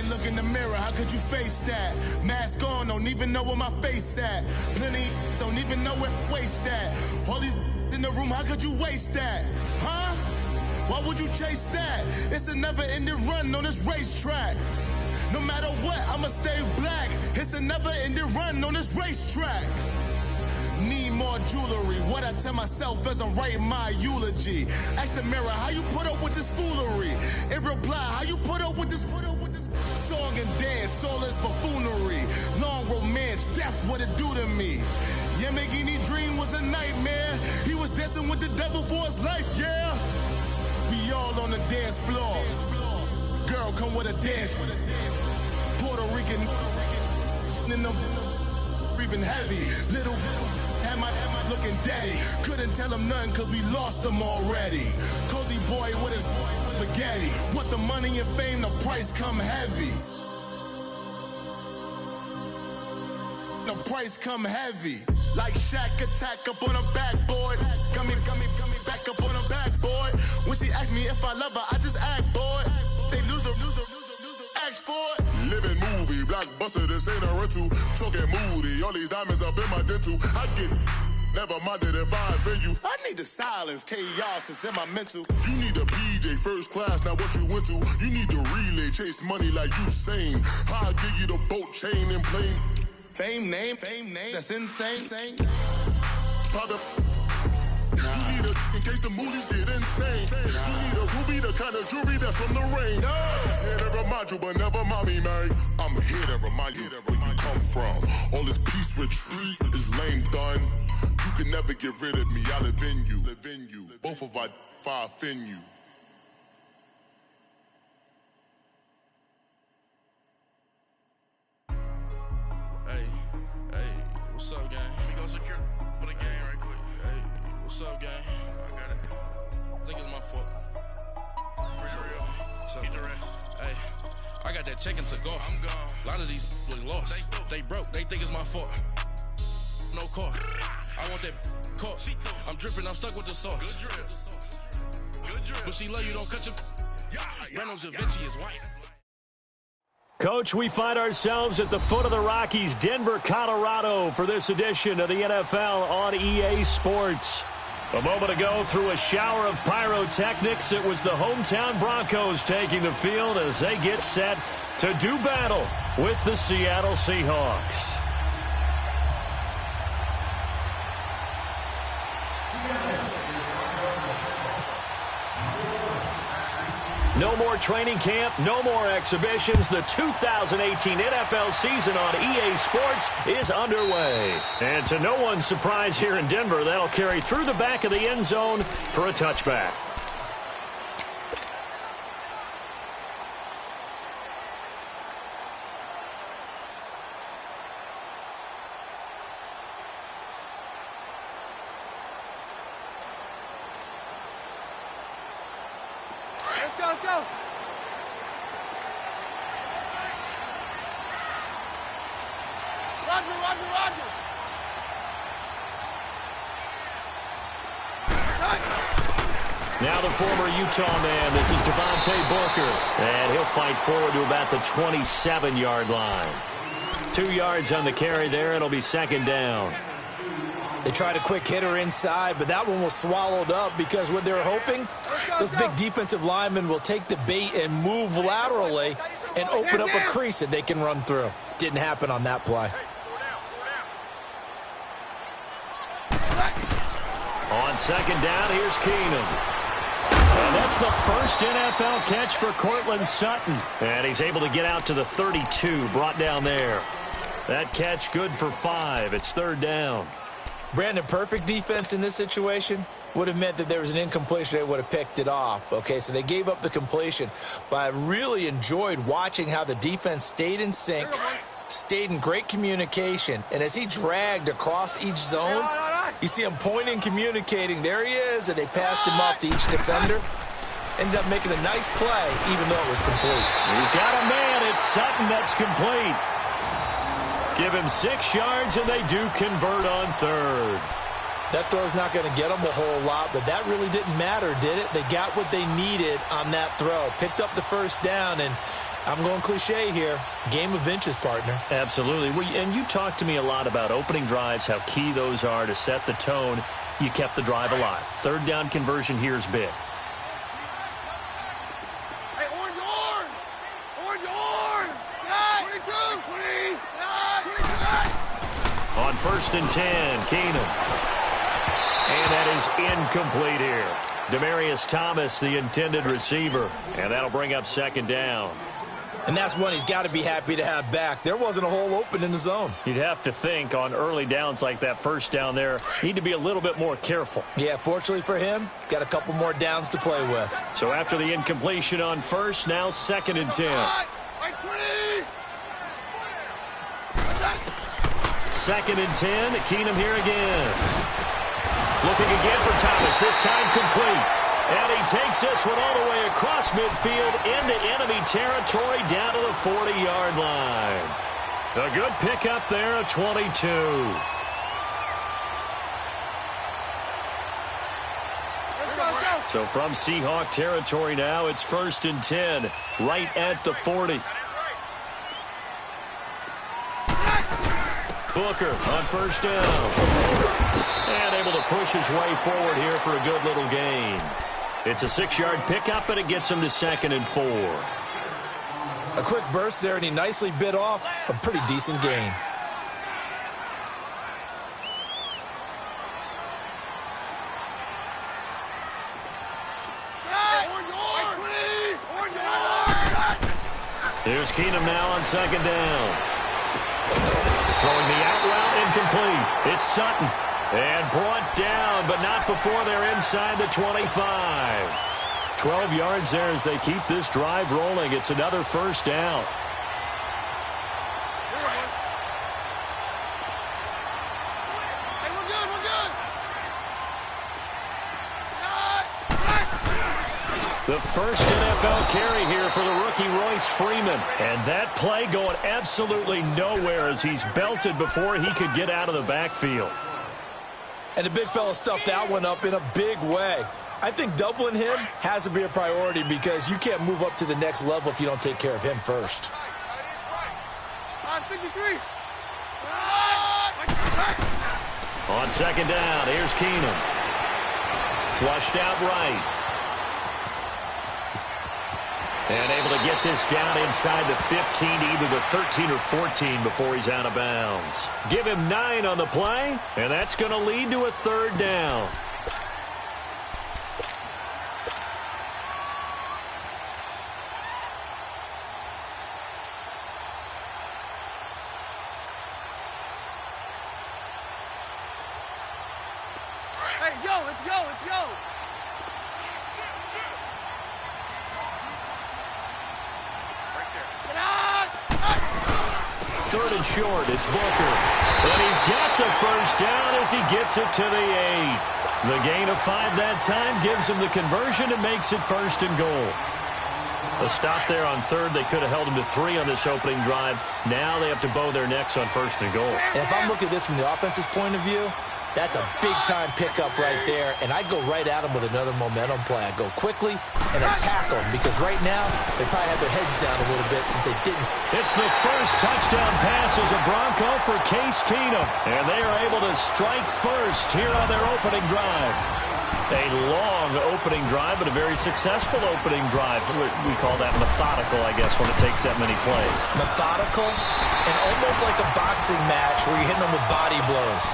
look in the mirror, how could you face that? Mask on, don't even know where my face at. Plenty don't even know where waist at. All these in the room, how could you waste that? Huh? Why would you chase that? It's a never-ending run on this racetrack. No matter what, I'ma stay black. It's a never-ending run on this racetrack. Need more jewelry. What I tell myself as I'm writing my eulogy. Ask the mirror, how you put up with this foolery? It reply, how you put up with this song and dance, all this buffoonery. Long romance, death, what it do to me? Yamagini dream was a nightmare. He was dancing with the devil for his life, yeah. We all on the dance floor. Girl, come with a dance. Puerto Rican in the breathing heavy. Little had my looking daddy. Couldn't tell him nothing cause we lost him already. Cozy boy with his spaghetti. With the money and fame, the price come heavy. The price come heavy. Like Shaq attack up on a backboard. Coming back up on a backboard. When she asked me if I love her, I just act bored. Say loser, ask for it. Living movie, blockbuster, this ain't a rental. Talking moody, all these diamonds up in my dental. I get never minded if I offend you. I need the silence, chaos is in my mental. You need a PJ, first class, not what you went to. You need the relay, chase money like you sane. I'll give you the boat, chain, and plane. Fame name, that's insane. Private. You need a in case the movies get insane. You need a ruby, the kind of jewelry that's from the rain. I'm just here to remind you, but never mind me, man. I'm here to remind you where you come from. All this peace retreat is lame done. You can never get rid of me. I live in you. Both of our offend you. Hey, what's up, gang? Let me go secure for the game right quick. Hey, what's up, gang? I got it. I think it's my fault. For real. What's up, Keep the gang? rest. Hey, I got that chicken to go. I'm gone. A lot of these look lost. They broke. They think it's my fault. No car. I want that car. I'm dripping. I'm stuck with the sauce. Good drip. But she love you. Don't cut your. Reynolds Da Vinci is white. Coach, we find ourselves at the foot of the Rockies, Denver, Colorado, for this edition of the NFL on EA Sports. A moment ago, through a shower of pyrotechnics, it was the hometown Broncos taking the field as they get set to do battle with the Seattle Seahawks. No more training camp, no more exhibitions. The 2018 NFL season on EA Sports is underway. And to no one's surprise here in Denver, that'll carry through the back of the end zone for a touchback. Go. Roger. Now the former Utah man, this is Devontae Booker. And he'll fight forward to about the 27-yard line. 2 yards on the carry there. It'll be second down. They tried a quick hitter inside, but that one was swallowed up because what they're hoping, those big defensive linemen will take the bait and move laterally and open up a crease that they can run through. Didn't happen on that play. On second down, here's Keenum. And that's the first NFL catch for Courtland Sutton. And he's able to get out to the 32, brought down there. That catch good for 5. It's third down. Brandon, perfect defense in this situation would have meant that there was an incompletion. They would have picked it off. Okay, so they gave up the completion. But I really enjoyed watching how the defense stayed in sync, stayed in great communication. And as he dragged across each zone, you see him pointing, communicating. There he is, and they passed him off to each defender. Ended up making a nice play, even though it was complete. He's got a man. It's Sutton that's complete. Give him 6 yards, and they do convert on third. That throw's not going to get them a whole lot, but that really didn't matter, did it? They got what they needed on that throw. Picked up the first down, and I'm going cliche here. Game of inches, partner. Absolutely. And you talked to me a lot about opening drives, how key those are to set the tone. You kept the drive alive. Third down conversion here is big. Hey, orange, orange! Orange, orange! 22, 20, 22. On 1st and 10, Keenum. And that is incomplete here. Demaryius Thomas, the intended receiver. And that'll bring up 2nd down. And that's one he's got to be happy to have back. There wasn't a hole open in the zone. You'd have to think on early downs like that first down there, need to be a little bit more careful. Yeah, fortunately for him, got a couple more downs to play with. So after the incompletion on 1st, now 2nd and 10. 2nd and 10, Keenum here again. Looking again for Thomas, this time complete. And he takes this one all the way across midfield into enemy territory down to the 40-yard line. A good pickup there at 22. So from Seahawk territory now, it's 1st and 10, right at the 40. Booker on 1st down. And able to push his way forward here for a good little gain. It's a 6-yard pickup, and it gets him to 2nd and 4. A quick burst there, and he nicely bit off a pretty decent gain. Here's Keenum now on 2nd down. Throwing the out route incomplete. It's Sutton. And brought down, but not before they're inside the 25. 12 yards there as they keep this drive rolling. It's another 1st down. Hey, we're good, we're good. The first NFL carry here for the rookie Royce Freeman. And that play going absolutely nowhere as he's belted before he could get out of the backfield. And the big fella stuffed that one up in a big way. I think doubling him has to be a priority because you can't move up to the next level if you don't take care of him first. 53. On 2nd down, here's Keenum. Flushed out right. And able to get this down inside the 15 to either the 13 or 14 before he's out of bounds. Give him 9 on the play, and that's going to lead to a 3rd down. Hey, yo, let's go, let's go. 3rd and short, it's Booker. And he's got the 1st down as he gets it to the 8. The gain of 5 that time gives him the conversion and makes it 1st and goal. A stop there on 3rd. They could have held him to 3 on this opening drive. Now they have to bow their necks on 1st and goal. And if I'm looking at this from the offense's point of view, that's a big-time pickup right there, and I'd go right at him with another momentum play. I'd go quickly and attack them because right now they probably have their heads down a little bit since they didn't. It's the first touchdown pass as a Bronco for Case Keenum, and they are able to strike first here on their opening drive. A long opening drive, but a very successful opening drive. We call that methodical, I guess, when it takes that many plays. Methodical and almost like a boxing match where you're hitting them with body blows.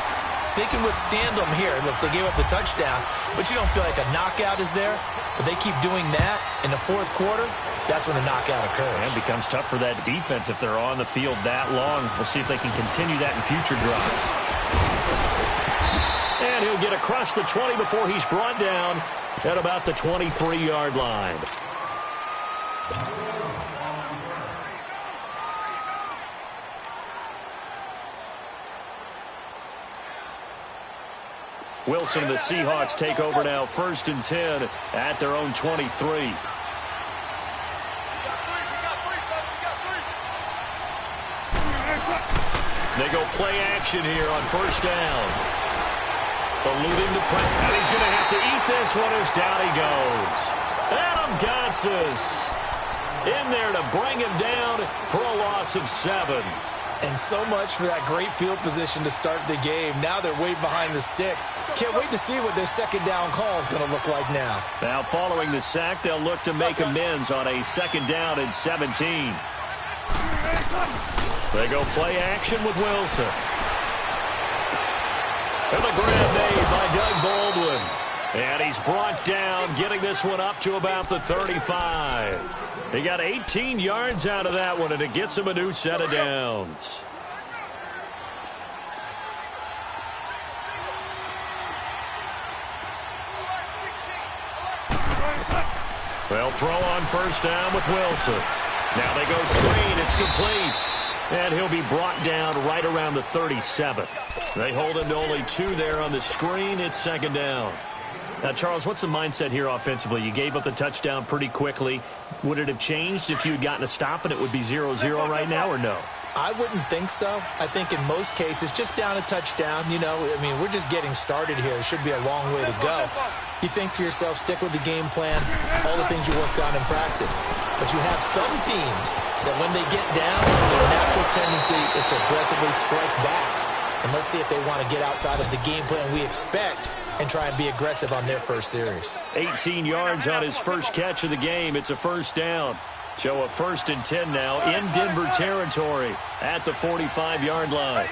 They can withstand them here. Look, they gave up the touchdown, but you don't feel like a knockout is there. But they keep doing that in the 4th quarter. That's when the knockout occurs. And it becomes tough for that defense if they're on the field that long. We'll see if they can continue that in future drives. And he'll get across the 20 before he's brought down at about the 23-yard line. Wilson, the Seahawks take over now, 1st and 10 at their own 23. They go play action here on 1st down. Eluding the pressure, and he's going to have to eat this one as down he goes. Adam Gotsis. in there to bring him down for a loss of 7. And so much for that great field position to start the game. Now they're way behind the sticks. Can't wait to see what their second down call is going to look like now. Now following the sack, they'll look to make amends on a second down and 17. They go play action with Wilson. And the grab made by Doug Baldwin. And he's brought down, getting this one up to about the 35. He got 18 yards out of that one, and it gets him a new set of downs. They'll throw on first down with Wilson. Now they go screen. It's complete. And he'll be brought down right around the 37. They hold him to only 2 there on the screen. It's second down. Now, Charles, what's the mindset here offensively? You gave up the touchdown pretty quickly. Would it have changed if you had gotten a stop and it would be 0-0 right now, or no? I wouldn't think so. I think in most cases, just down a touchdown, you know, I mean, we're just getting started here. It should be a long way to go. You think to yourself, stick with the game plan, all the things you worked on in practice. But you have some teams that when they get down, their natural tendency is to aggressively strike back. And let's see if they want to get outside of the game plan we expect and try and be aggressive on their first series. 18 yards on his first catch of the game. It's a first down. So a 1st and 10 now in Denver territory at the 45-yard line.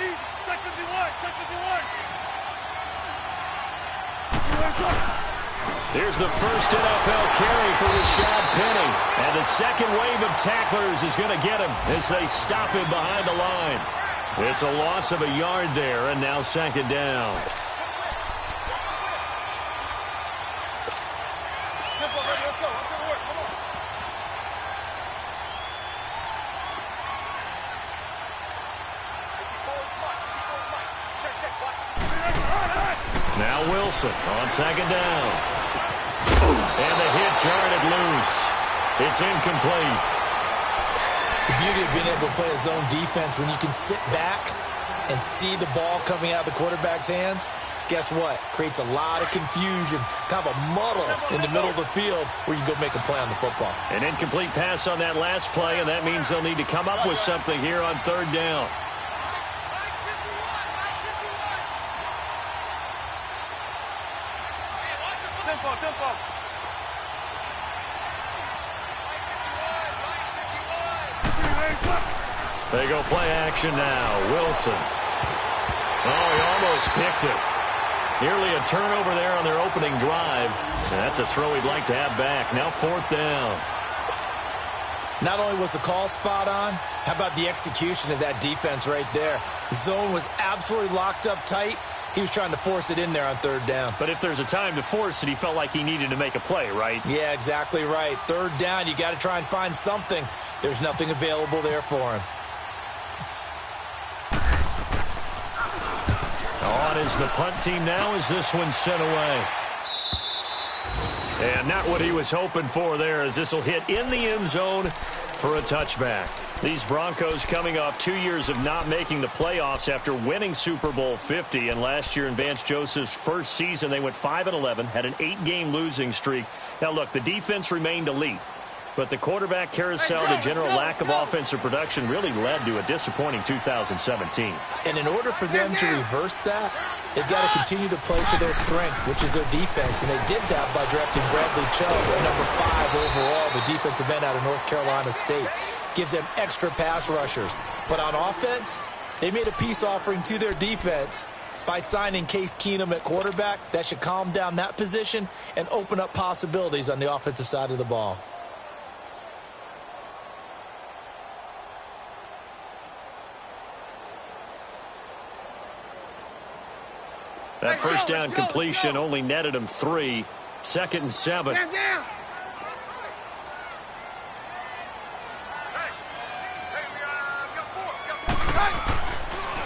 Here's the first NFL carry for Rashad Penny. And the second wave of tacklers is going to get him as they stop him behind the line. It's a loss of a yard there, and now second down. Now Wilson on second down. And the hit jarred it loose. It's incomplete. The beauty of being able to play a zone defense when you can sit back and see the ball coming out of the quarterback's hands, guess what? Creates a lot of confusion, kind of a muddle in the middle of the field where you can go make a play on the football. An incomplete pass on that last play, and that means they'll need to come up with something here on third down. They go play action now. Wilson. Oh, he almost picked it. Nearly a turnover there on their opening drive. And that's a throw he'd like to have back. Now 4th down. Not only was the call spot on, how about the execution of that defense right there? The zone was absolutely locked up tight. He was trying to force it in there on third down. But if there's a time to force it, he felt like he needed to make a play, right? Yeah, exactly right. Third down, you got to try and find something. There's nothing available there for him. On is the punt team now as this one's sent away. And not what he was hoping for there, as this will hit in the end zone for a touchback. These Broncos coming off 2 years of not making the playoffs after winning Super Bowl 50. And last year in Vance Joseph's first season, they went 5-11, had an 8-game losing streak. Now, look, the defense remained elite. But the quarterback carousel, the general lack of offensive production really led to a disappointing 2017. And in order for them to reverse that, they've got to continue to play to their strength, which is their defense. And they did that by drafting Bradley Chubb at number 5 overall, the defensive end out of North Carolina State. Gives them extra pass rushers. But on offense, they made a peace offering to their defense by signing Case Keenum at quarterback. That should calm down that position and open up possibilities on the offensive side of the ball. That first down completion only netted him 3. 2nd and 7.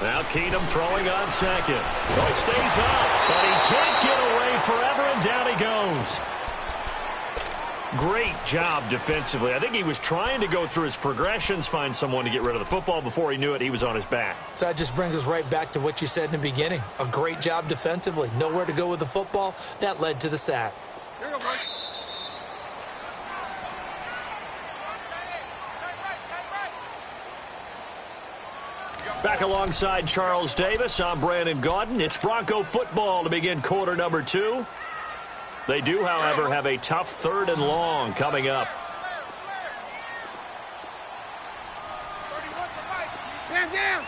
Now Keenum throwing on second. Oh, he stays up, but he can't get away forever, and down he goes. Great job defensively. I think he was trying to go through his progressions, find someone to get rid of the football. Before he knew it, he was on his back. So that just brings us right back to what you said in the beginning. A great job defensively. Nowhere to go with the football. That led to the sack. Here you go, Mike. Back alongside Charles Davis, I'm Brandon Gaudin. It's Bronco football to begin quarter number 2. They do, however, have a tough 3rd and long coming up. Stand down.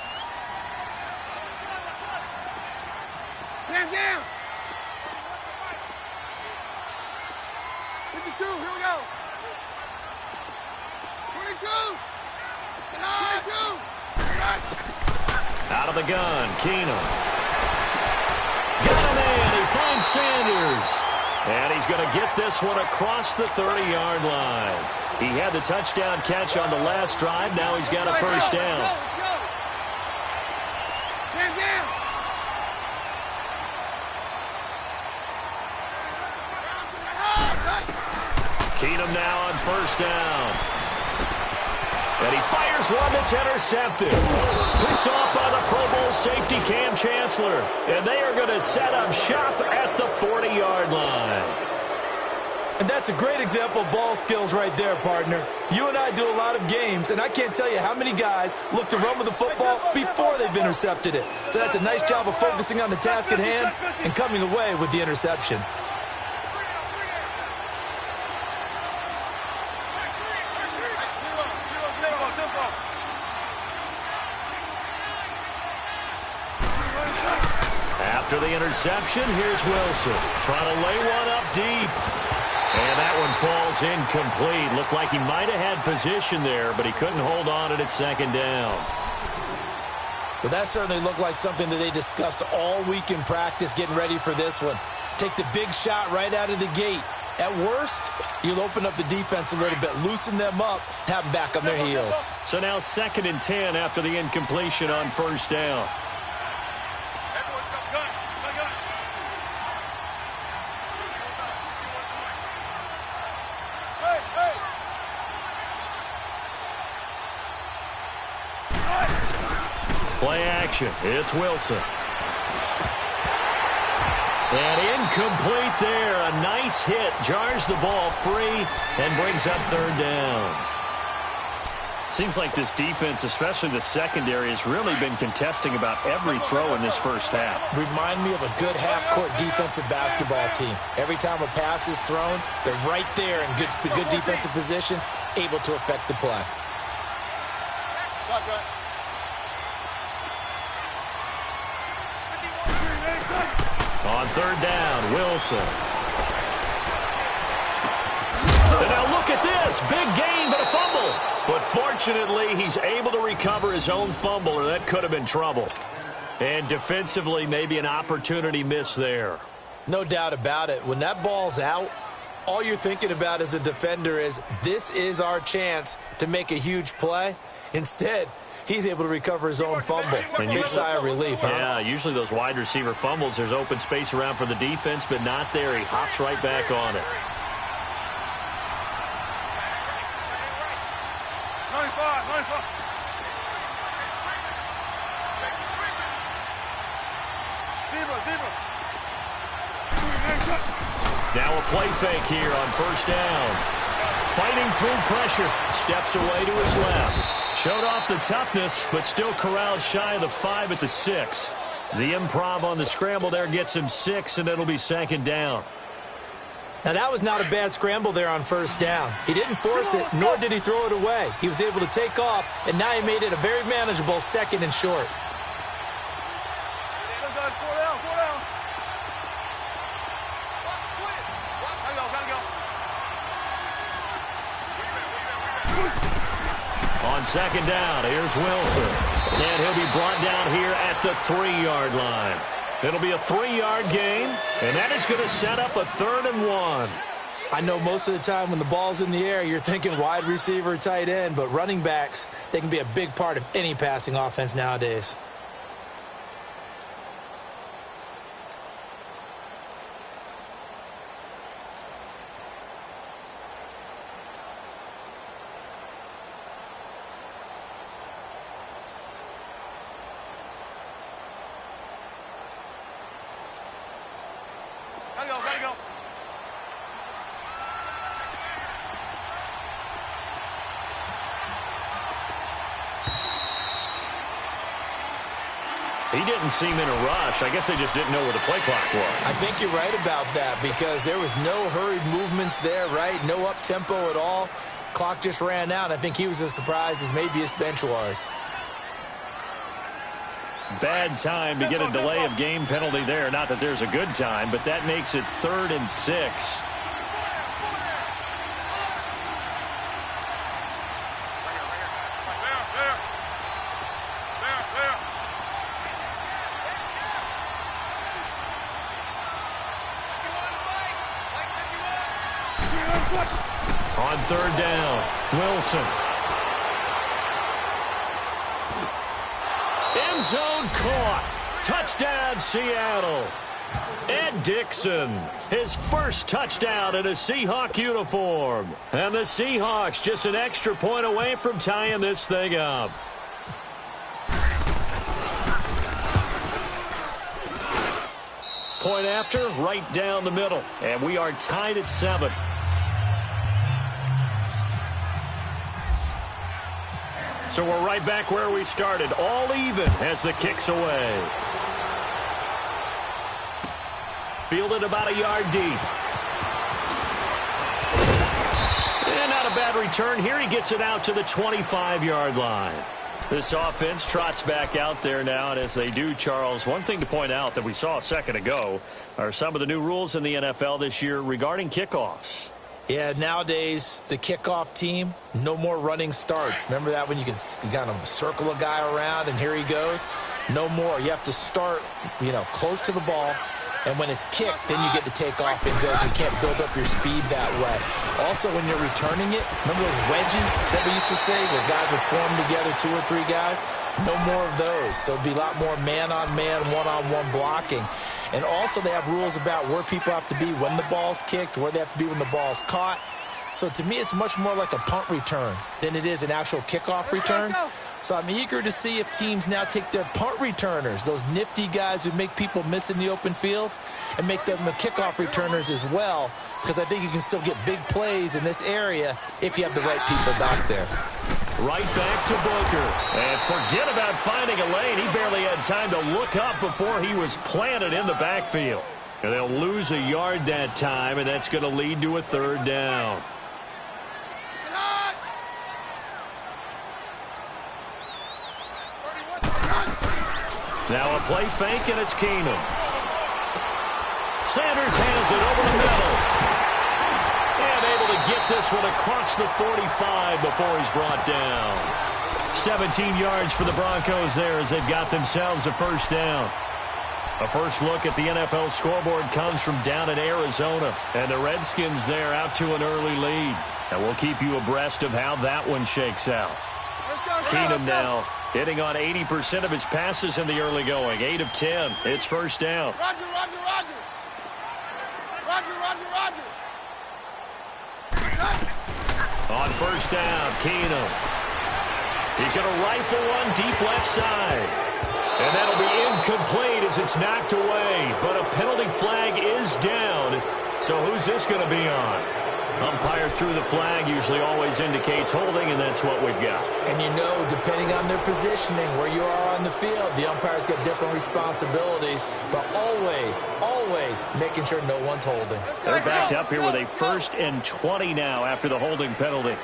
Stand down. 52, here we go. 22. 22. Out of the gun, Keenum. Got a man, he finds Sanders. And he's going to get this one across the 30-yard line. He had the touchdown catch on the last drive. Now he's got a first down. Stand down. Keenum now on first down. And he fires one that's intercepted. Picked off by the Pro Bowl safety Cam Chancellor. And they are going to set up shop at the 40-yard line. And that's a great example of ball skills right there, partner. You and I do a lot of games, and I can't tell you how many guys look to run with the football before they've intercepted it. So that's a nice job of focusing on the task at hand and coming away with the interception. After the interception, here's Wilson. Trying to lay one up deep. And that one falls incomplete. Looked like he might have had position there, but he couldn't hold on to it at second down. Well, that certainly looked like something that they discussed all week in practice getting ready for this one. Take the big shot right out of the gate. At worst, you'll open up the defense a little bit, loosen them up, have them back on their heels. So now 2nd and 10 after the incompletion on first down. Play action. It's Wilson. And incomplete there. A nice hit. Jars the ball free and brings up 3rd down. Seems like this defense, especially the secondary, has really been contesting about every throw in this first half. Remind me of a good half-court defensive basketball team. Every time a pass is thrown, they're right there in good defensive position, able to affect the play. On 3rd down, Wilson. And now look at this. Big gain, but a fumble. But fortunately, he's able to recover his own fumble, or that could have been trouble. And defensively, maybe an opportunity miss there. No doubt about it. When that ball's out, all you're thinking about as a defender is, this is our chance to make a huge play. Instead, he's able to recover his own fumble. And big sigh of relief, huh? Yeah, usually those wide receiver fumbles, there's open space around for the defense, but not there. He hops right back on it. 95. Now a play fake here on first down. Fighting through pressure. Steps away to his left. Showed off the toughness, but still corralled shy of the 5 at the 6. The improv on the scramble there gets him 6, and it'll be 2nd down. Now, that was not a bad scramble there on first down. He didn't force it, nor did he throw it away. He was able to take off, and now he made it a very manageable 2nd and short. On 2nd down, here's Wilson. And he'll be brought down here at the 3-yard line. It'll be a 3-yard gain, and that is going to set up a 3rd and 1. I know most of the time when the ball's in the air, you're thinking wide receiver, tight end, but running backs, they can be a big part of any passing offense nowadays. Gotta go. He didn't seem in a rush. I guess they just didn't know where the play clock was. I think you're right about that because there was no hurried movements there, right? No up-tempo at all. Clock just ran out. I think he was as surprised as maybe his bench was. Bad time to get a delay of game penalty there. Not that there's a good time, but that makes it 3rd and 6. On 3rd down, Wilson. End zone caught. Touchdown, Seattle. Ed Dixon, his first touchdown in a Seahawk uniform. And the Seahawks just an extra point away from tying this thing up. Point after, right down the middle. And we are tied at 7. So we're right back where we started, all even as the kick's away. Fielded about a yard deep. And not a bad return here. He gets it out to the 25-yard line. This offense trots back out there now, and as they do, Charles, one thing to point out that we saw a second ago are some of the new rules in the NFL this year regarding kickoffs. Yeah, nowadays, the kickoff team, no more running starts. Remember that when you can kind of circle a guy around and here he goes? No more. You have to start, close to the ball. And when it's kicked, then you get to take off and go, so you can't build up your speed that way. Also, when you're returning it, remember those wedges that we used to say where guys would form together, 2 or 3 guys? No more of those. So it'd be a lot more man-on-man, one-on-one blocking. And also they have rules about where people have to be when the ball's kicked, where they have to be when the ball's caught. So to me, it's much more like a punt return than it is an actual kickoff return. So I'm eager to see if teams now take their punt returners, those nifty guys who make people miss in the open field, and make them the kickoff returners as well, because I think you can still get big plays in this area if you have the right people back there. Right back to Booker. And forget about finding a lane. He barely had time to look up before he was planted in the backfield. And they'll lose a yard that time, and that's going to lead to a 3rd down. Now a play fake, and it's Keenum. Sanders has it over the middle. And able to get this one across the 45 before he's brought down. 17 yards for the Broncos there as they've got themselves a 1st down. A first look at the NFL scoreboard comes from down in Arizona. And the Redskins there out to an early lead. And we'll keep you abreast of how that one shakes out. Keenum now hitting on 80% of his passes in the early going. 8 of 10. It's 1st down. Roger. On 1st down, Keenum. He's going to rifle one deep left side. And that'll be incomplete as it's knocked away. But a penalty flag is down. So who's this going to be on? Umpire threw the flag, usually always indicates holding, and that's what we've got. And depending on their positioning, where you are on the field, the umpire's got different responsibilities, but always making sure no one's holding. They're backed up here with a 1st and 20 now after the holding penalty.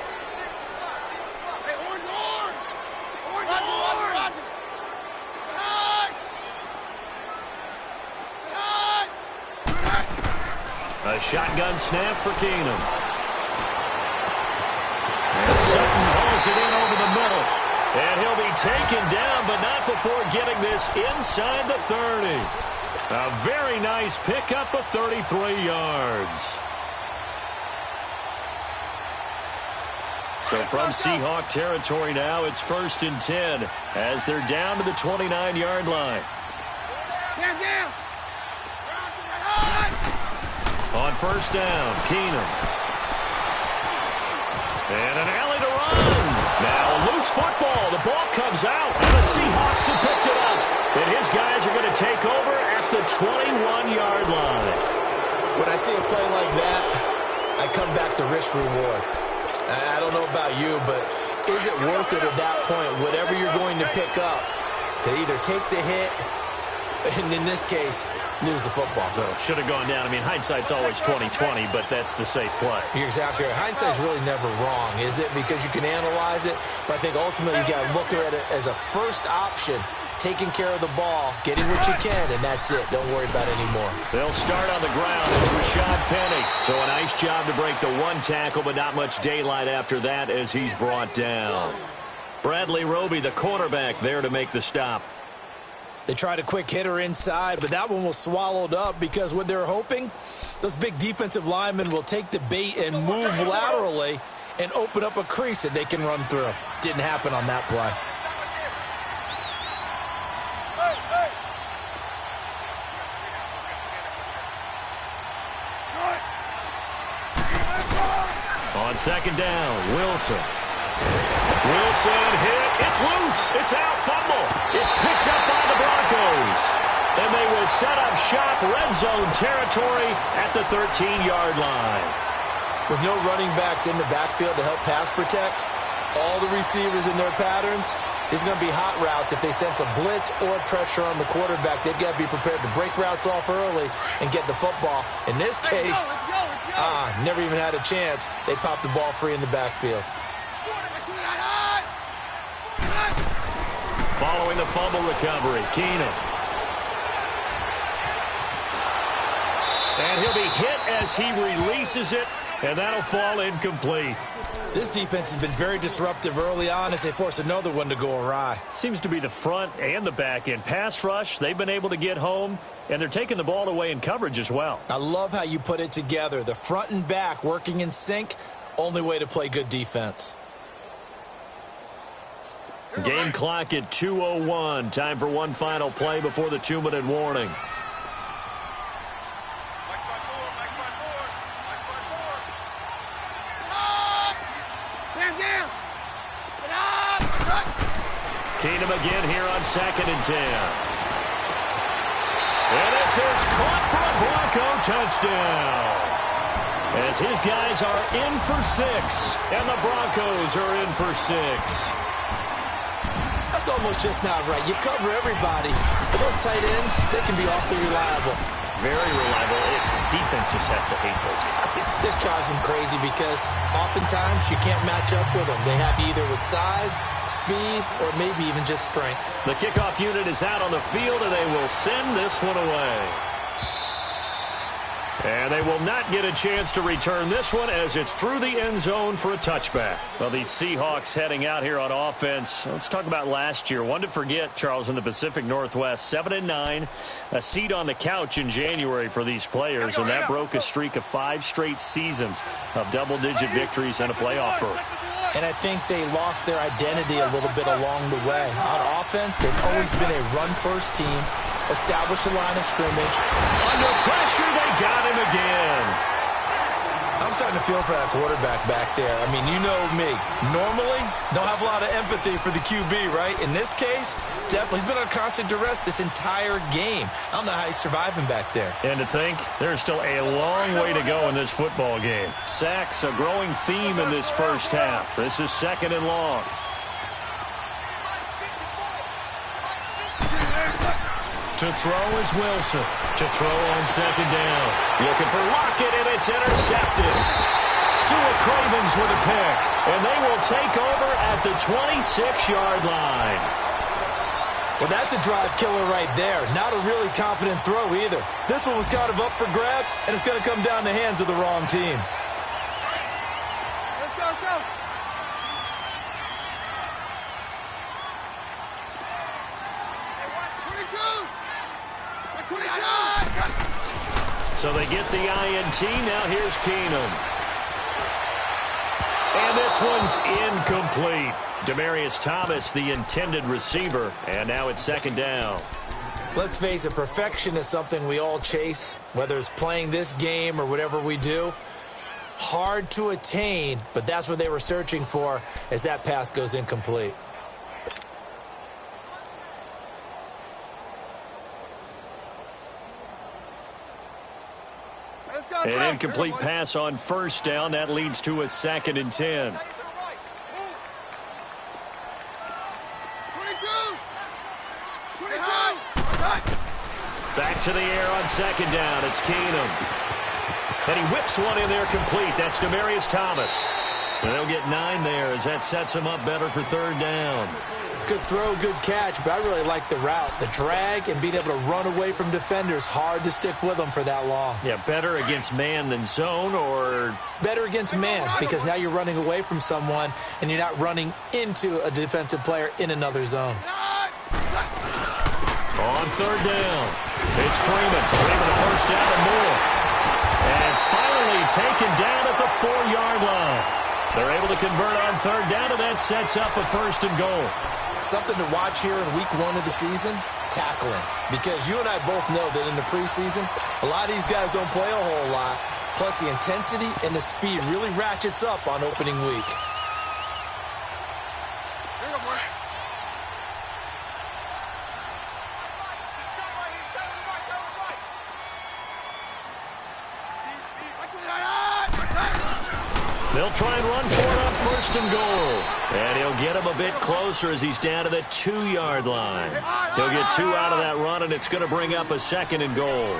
A shotgun snap for Keenum. And Sutton hauls it in over the middle. And he'll be taken down, but not before getting this inside the 30. A very nice pickup of 33 yards. So from Seahawk territory now, it's 1st and 10 as they're down to the 29-yard line. Down. On 1st down, Keenum. And an alley to run. Now a loose football. The ball comes out, and the Seahawks have picked it up. And his guys are going to take over at the 21-yard line. When I see a play like that, I come back to risk-reward. I don't know about you, but is it worth it at that point, whatever you're going to pick up, to either take the hit And in this case, lose the football. So it should have gone down. I mean, hindsight's always 20/20, but that's the safe play. You're exactly right. Hindsight's really never wrong, is it? Because you can analyze it, but I think ultimately you got to look at it as a first option, taking care of the ball, getting what you can, and that's it. Don't worry about it anymore. They'll start on the ground. It's Rashad Penny. So a nice job to break the one tackle, but not much daylight after that as he's brought down. Bradley Roby, the quarterback, there to make the stop. They tried a quick hitter inside, but that one was swallowed up because what they're hoping, those big defensive linemen will take the bait and move laterally and open up a crease that they can run through. Didn't happen on that play. On second down, Wilson. Wilson hit. It's loose. It's out. Fumble. It's picked up by the Broncos. And they will set up shop red zone territory at the 13-yard line. With no running backs in the backfield to help pass protect, all the receivers in their patterns, it's going to be hot routes. If they sense a blitz or pressure on the quarterback, they've got to be prepared to break routes off early and get the football. In this case, never even had a chance. They popped the ball free in the backfield. Following the fumble recovery, Keenum. And he'll be hit as he releases it, and that'll fall incomplete. This defense has been very disruptive early on as they force another one to go awry. Seems to be the front and the back end. Pass rush, they've been able to get home, and they're taking the ball away in coverage as well. I love how you put it together. The front and back working in sync, only way to play good defense. Game clock at 2:01. Time for one final play before the 2-minute warning. Keenum again here on 2nd and 10. And this is caught for a Bronco touchdown. As his guys are in for 6, and the Broncos are in for 6. That's almost just not right. You cover everybody. But those tight ends, they can be awfully reliable. Very reliable. Defense just has to hate those guys. This drives them crazy because oftentimes you can't match up with them. They have you either with size, speed, or maybe even just strength. The kickoff unit is out on the field, and they will send this one away. And they will not get a chance to return this one as it's through the end zone for a touchback. Well, these Seahawks heading out here on offense. Let's talk about last year. One to forget, Charles, in the Pacific Northwest. 7-9, a seat on the couch in January for these players, and that broke a streak of 5 straight seasons of double-digit victories and a playoff berth. And I think they lost their identity a little bit along the way. On offense, they've always been a run-first team, established a line of scrimmage. Under pressure, they got him again. I'm starting to feel for that quarterback back there. I mean, you know me. Normally, don't have a lot of empathy for the QB, right? In this case, definitely. He's been on constant duress this entire game. I don't know how he's surviving back there. And to think, there's still a long way to go in this football game. Sacks, a growing theme in this first half. This is 2nd and long. To throw is Wilson. To throw on 2nd down. Looking for Lockett, and it's intercepted. Sua Cravens with a pick. And they will take over at the 26-yard line. Well, that's a drive killer right there. Not a really confident throw either. This one was kind of up for grabs, and it's going to come down the hands of the wrong team. Let's go, let's go. So they get the INT. Now here's Keenum. And this one's incomplete. Demaryius Thomas, the intended receiver. And now it's 2nd down. Let's face it, perfection is something we all chase, whether it's playing this game or whatever we do. Hard to attain, but that's what they were searching for as that pass goes incomplete. An incomplete pass on 1st down. That leads to a 2nd and 10. 22. 22. Back to the air on second down. It's Keenum. And he whips one in there complete. That's Demaryius Thomas. And they'll get 9 there as that sets him up better for third down. Good throw, good catch, but I really like the route. The drag and being able to run away from defenders, hard to stick with them for that long. Yeah, better against man than zone, or? Better against man, because now you're running away from someone and you're not running into a defensive player in another zone. On third down, it's Freeman. Freeman a first down and more. And finally taken down at the 4-yard line. They're able to convert on third down, and that sets up a first and goal. Something to watch here in week 1 of the season, tackling. Because you and I both know that in the preseason, a lot of these guys don't play a whole lot. Plus, the intensity and the speed really ratchets up on opening week. They'll try and run for it on first and goal. And he'll get him a bit closer as he's down to the 2-yard line. He'll get 2 out of that run, and it's going to bring up a second and goal.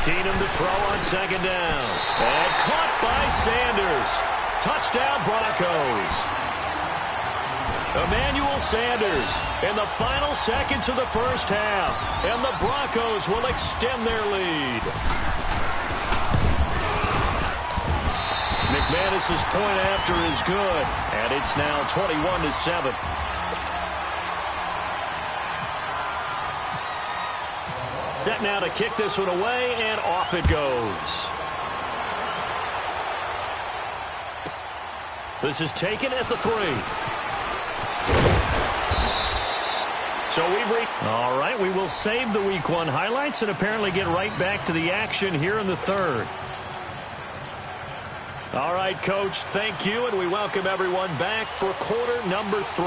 Keenum to throw on second down. And caught by Sanders. Touchdown, Broncos. Emmanuel Sanders in the final seconds of the first half. And the Broncos will extend their lead. McManus's point after is good, and it's now 21-7. Set now to kick this one away, and off it goes. This is taken at the 3. So all right, we will save the week 1 highlights and apparently get right back to the action here in the 3rd. All right, Coach, thank you, and we welcome everyone back for quarter number 3.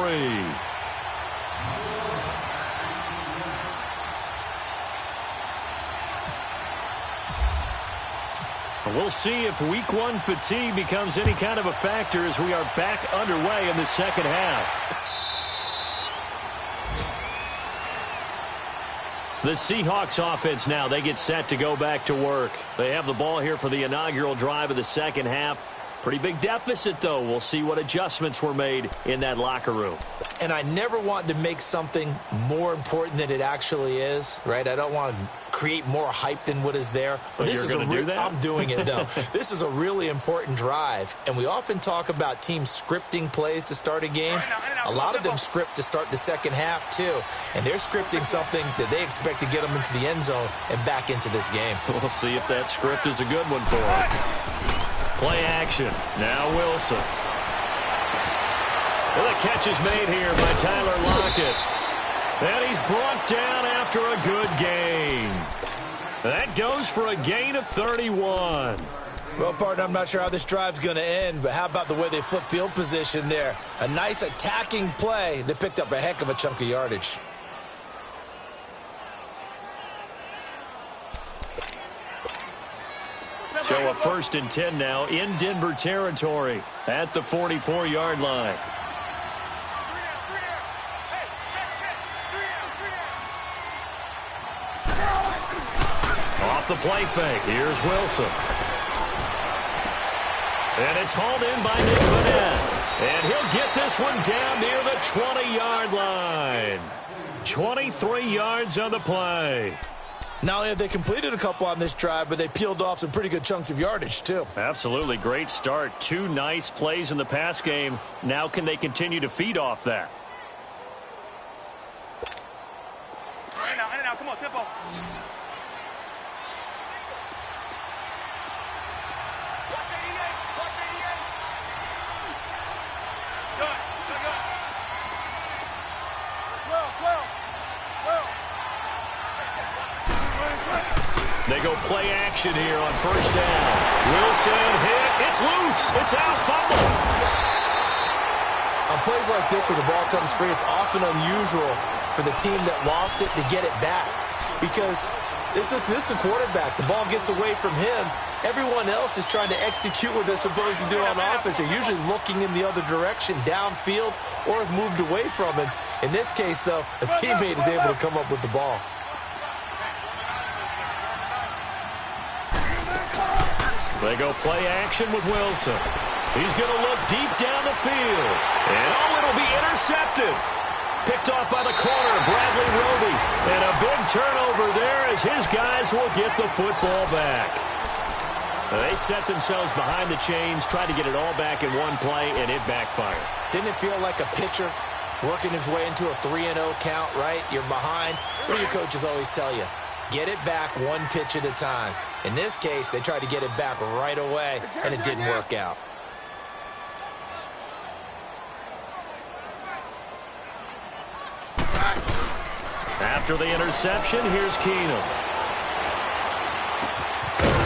We'll see if week 1 fatigue becomes any kind of a factor as we are back underway in the second half. The Seahawks offense now, they get set to go back to work. They have the ball here for the inaugural drive of the second half. Pretty big deficit, though. We'll see what adjustments were made in that locker room. And I never want to make something more important than it actually is, right? I don't want to create more hype than what is there. But this you're going to do that? I'm doing it, though. This is a really important drive. And we often talk about teams scripting plays to start a game. A lot of them script to start the second half, too. And they're scripting something that they expect to get them into the end zone and back into this game. We'll see if that script is a good one for them. Play action. Now Wilson. Well, the catch is made here by Tyler Lockett. And he's brought down after a good gain. That goes for a gain of 31. Well, partner, I'm not sure how this drive's going to end, but how about the way they flip field position there? A nice attacking play that picked up a heck of a chunk of yardage. So a 1st and 10 now in Denver territory at the 44-yard line. Off the play fake. Here's Wilson. And it's hauled in by Nick Vanette. And he'll get this one down near the 20-yard line. 23 yards on the play. Not only have they completed a couple on this drive, but they peeled off some pretty good chunks of yardage, too. Absolutely. Great start. 2 nice plays in the pass game. Now can they continue to feed off that? In and out. Come on, tempo. They go play action here on first down. Wilson hit. It's loose. It's out. Fumble. On plays like this where the ball comes free, it's often unusual for the team that lost it to get it back. Because this is the quarterback. The ball gets away from him, everyone else is trying to execute what they're supposed to do on offense. They're usually looking in the other direction, downfield, or have moved away from him. In this case, though, a teammate is able to come up with the ball. They go play action with Wilson. He's going to look deep down the field. And, oh, it'll be intercepted. Picked off by the corner, Bradley Roby. And a big turnover there as his guys will get the football back. They set themselves behind the chains, tried to get it all back in one play, and it backfired. Didn't it feel like a pitcher working his way into a 3-0 count, right? You're behind. What do your coaches always tell you? Get it back one pitch at a time. In this case, they tried to get it back right away, and it didn't work out. After the interception, here's Keenum.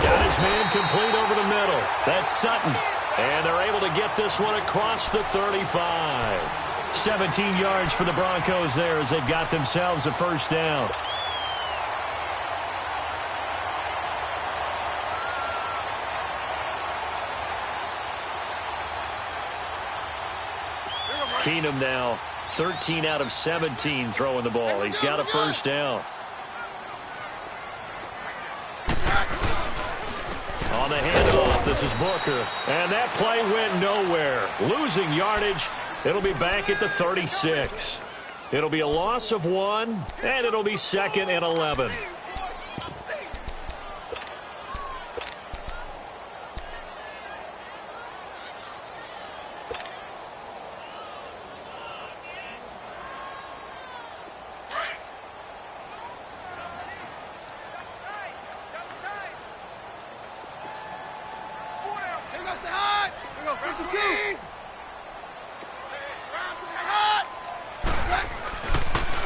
Got his man complete over the middle. That's Sutton. And they're able to get this one across the 35. 17 yards for the Broncos there as they've got themselves a first down. Keenum now 13 out of 17 throwing the ball. He's got a first down. On the handoff, this is Booker. And that play went nowhere. Losing yardage. It'll be back at the 36. It'll be a loss of 1, and it'll be 2nd and 11.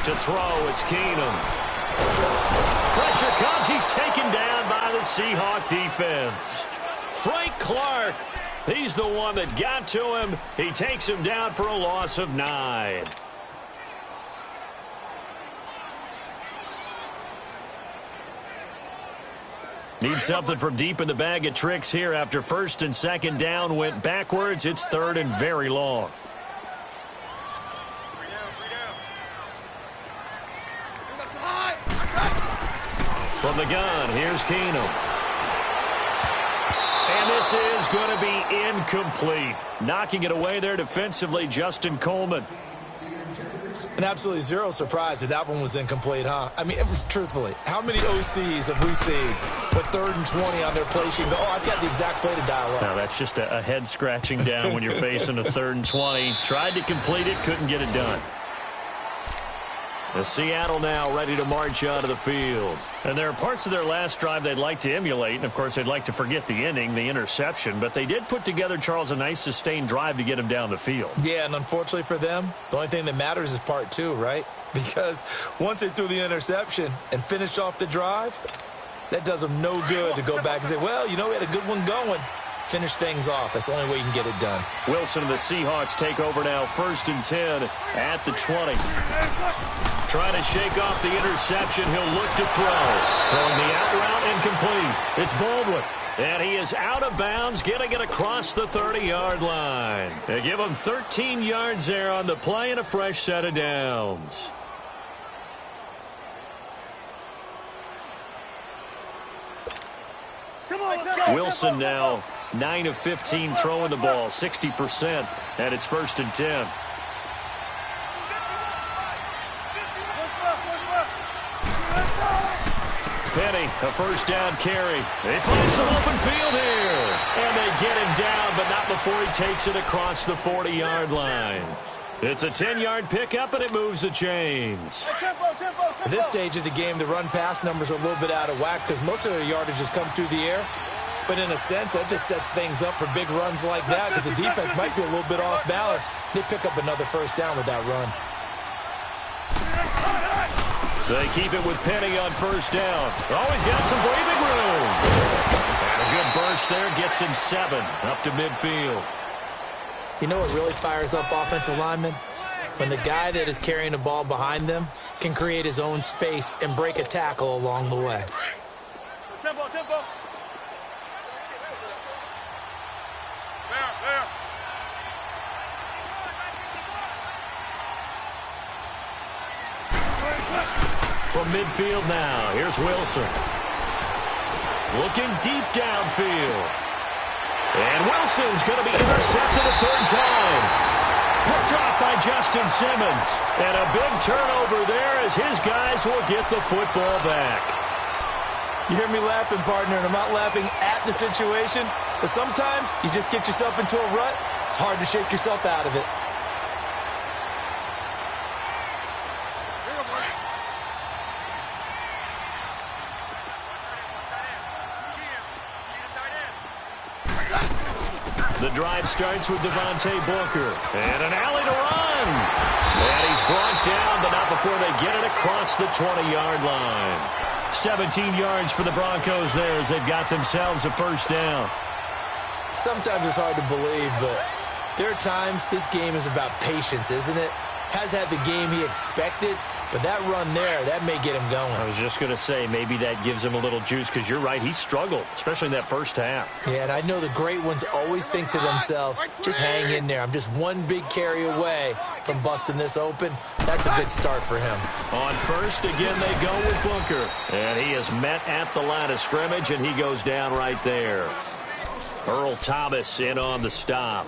To throw, it's Keenum. Pressure comes. He's taken down by the Seahawk defense. Frank Clark, he's the one that got to him. He takes him down for a loss of 9. Need something from deep in the bag of tricks here after 1st and 2nd down went backwards. It's 3rd and very long. From the gun, here's Keenum. And this is going to be incomplete. Knocking it away there defensively, Justin Coleman. And absolutely zero surprise that that one was incomplete, huh? I mean, truthfully, how many OCs have we seen with 3rd and 20 on their play sheet? Oh, I've got the exact play to dial up. No, that's just a head scratching down when you're facing a 3rd and 20. Tried to complete it, couldn't get it done. The Seattle now ready to march out of the field. And there are parts of their last drive they'd like to emulate. And, of course, they'd like to forget the ending, the interception. But they did put together, Charles, a nice sustained drive to get them down the field. Yeah, and unfortunately for them, the only thing that matters is part 2, right? Because once they threw the interception and finished off the drive, that does them no good to go back and say, well, you know, we had a good one going. Finish things off. That's the only way you can get it done. Wilson and the Seahawks take over now, 1st and 10 at the 20. Trying to shake off the interception. He'll look to throw. Throwing the out route incomplete. It's Baldwin. And he is out of bounds, getting it across the 30-yard line. They give him 13 yards there on the play and a fresh set of downs. Wilson now 9 of 15 throwing the ball, 60%, and it's 1st and 10. Penny, a first down carry. They find some open field here. And they get him down, but not before he takes it across the 40-yard line. It's a 10-yard pickup, and it moves the chains. At this stage of the game, the run-pass numbers are a little bit out of whack because most of their yardage has come through the air. But in a sense, that just sets things up for big runs like that because the defense might be a little bit off balance. They pick up another first down with that run. They keep it with Penny on first down. Always got some breathing room. And a good burst there gets him 7 up to midfield. You know what really fires up offensive linemen? When the guy that is carrying the ball behind them can create his own space and break a tackle along the way. Tempo, tempo. From midfield now, here's Wilson. Looking deep downfield. And Wilson's going to be intercepted a third time. Picked off by Justin Simmons. And a big turnover there as his guys will get the football back. You hear me laughing, partner, and I'm not laughing at the situation, but sometimes you just get yourself into a rut. It's hard to shake yourself out of it. The drive starts with Devontae Booker. And an alley to run. And he's brought down, but not before they get it across the 20-yard line. 17 yards for the Broncos there as they've got themselves a first down. Sometimes it's hard to believe, but there are times this game is about patience, isn't it? Has had the game he expected, but that run there, that may get him going. I was just going to say, maybe that gives him a little juice because you're right, he struggled, especially in that first half. Yeah, and I know the great ones always think to themselves, just hang in there. I'm just one big carry away from busting this open. That's a good start for him. On first, again, they go with Booker. And he is met at the line of scrimmage, and he goes down right there. Earl Thomas in on the stop.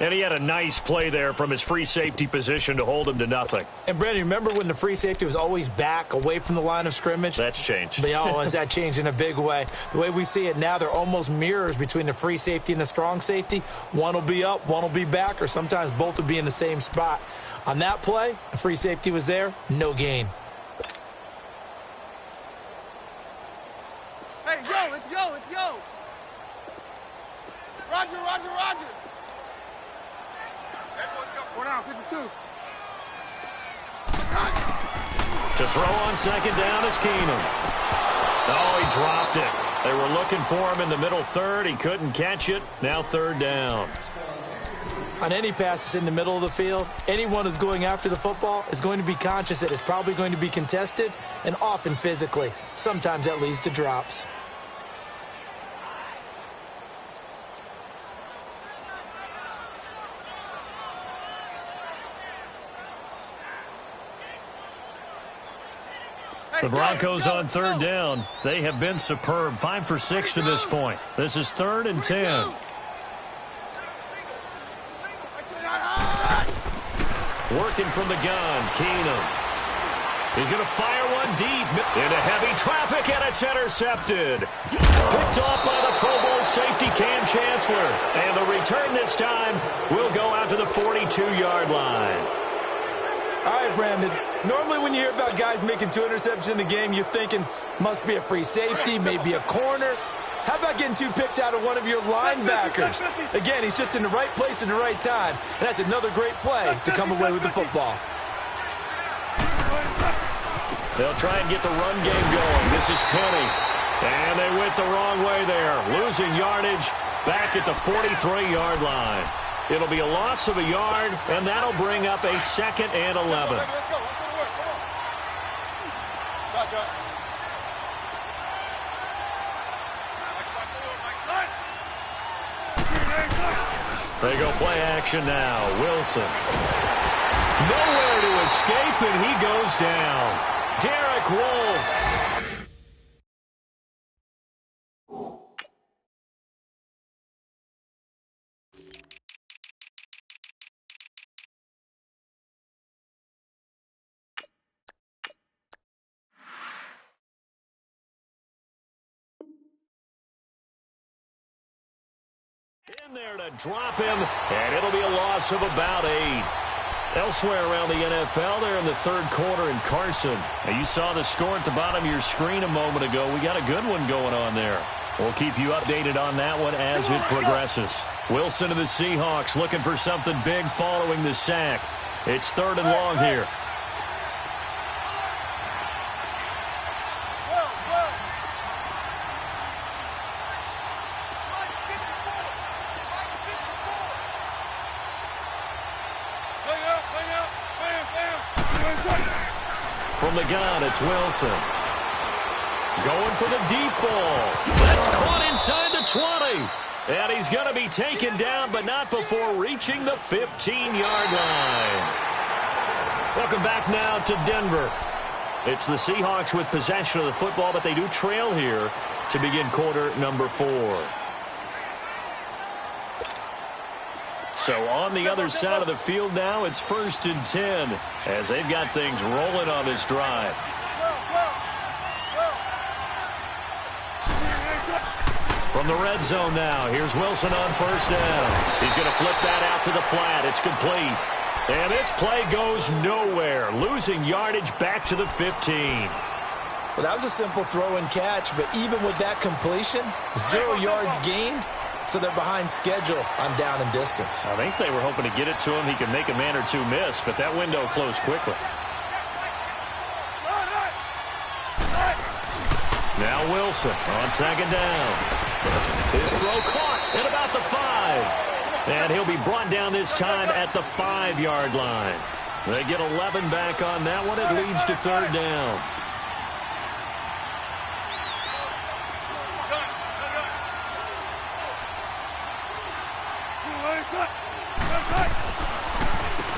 And he had a nice play there from his free safety position to hold him to nothing. And, Brandon, remember when the free safety was always back away from the line of scrimmage? That's changed. Has that changed in a big way? The way we see it now, they're almost mirrors between the free safety and the strong safety. One will be up, one will be back, or sometimes both will be in the same spot. On that play, the free safety was there, no gain. Hey, yo, let's go, let's go. Roger, Roger, Roger. Go down, 52. To throw on second down is Keenum. Oh, he dropped it. They were looking for him in the middle third. He couldn't catch it. Now third down. On any passes in the middle of the field, anyone who's going after the football is going to be conscious that it's probably going to be contested and often physically. Sometimes that leads to drops. The Broncos on third down. They have been superb. 5 for 6 to this point. This is 3rd and 10. Working from the gun, Keenum. He's going to fire one deep into heavy traffic, and it's intercepted. Picked off by the Pro Bowl safety Cam Chancellor. And the return this time will go out to the 42-yard line. All right, Brandon. Normally when you hear about guys making 2 interceptions in the game, you're thinking must be a free safety, maybe a corner. How about getting 2 picks out of one of your linebackers? Again, he's just in the right place at the right time, and that's another great play to come away with the football. They'll try and get the run game going. This is Penny. And they went the wrong way there. Losing yardage back at the 43-yard line. It'll be a loss of a yard, and that'll bring up a 2nd and 11. Let's go. Let's go to work. Come on. Shotgun. They go play action now. Wilson. Nowhere to escape, and he goes down. Derek Wolfe. In there to drop him, and it'll be a loss of about 8. Elsewhere around the NFL, they're in the 3rd quarter in Carson. Now, you saw the score at the bottom of your screen a moment ago. We got a good one going on there. We'll keep you updated on that one as it progresses. Wilson of the Seahawks looking for something big following the sack. It's 3rd and long here. From the gun, it's Wilson. Going for the deep ball. That's caught inside the 20. And he's going to be taken down, but not before reaching the 15-yard line. Welcome back now to Denver. It's the Seahawks with possession of the football, but they do trail here to begin quarter number 4. So on the other side of the field now, it's 1st and 10 as they've got things rolling on this drive. From the red zone now, here's Wilson on 1st down. He's going to flip that out to the flat. It's complete. And this play goes nowhere, losing yardage back to the 15. Well, that was a simple throw and catch, but even with that completion, 0 yards gained, so they're behind schedule on down and distance. I think they were hoping to get it to him. He could make a man or two miss, but that window closed quickly. Now Wilson on 2nd down. His throw caught at about the 5. And he'll be brought down this time at the 5-yard line. They get 11 back on that one. It leads to 3rd down.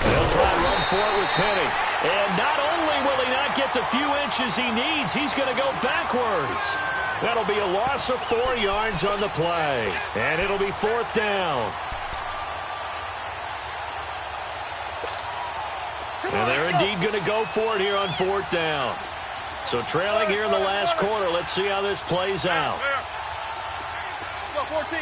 They'll try and run for it with Penny. And not only will he not get the few inches he needs, he's going to go backwards. That'll be a loss of 4 yards on the play. And it'll be 4th down. And they're indeed going to go for it here on 4th down. So trailing here in the last quarter, let's see how this plays out. Go, 14.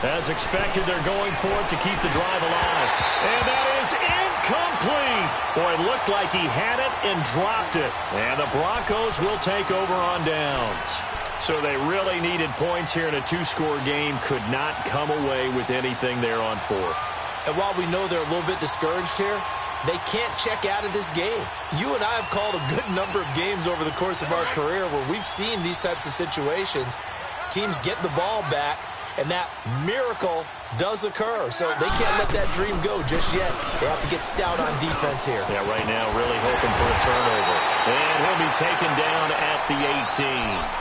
As expected, they're going for it to keep the drive alive. And that is incomplete. Boy, it looked like he had it and dropped it. And the Broncos will take over on downs. So they really needed points here in a 2-score game. Could not come away with anything there on 4th. And while we know they're a little bit discouraged here, they can't check out of this game. You and I have called a good number of games over the course of our career where we've seen these types of situations. Teams get the ball back, and that miracle does occur. So they can't let that dream go just yet. They have to get stout on defense here. Yeah, right now really hoping for a turnover. And he'll be taken down at the 18.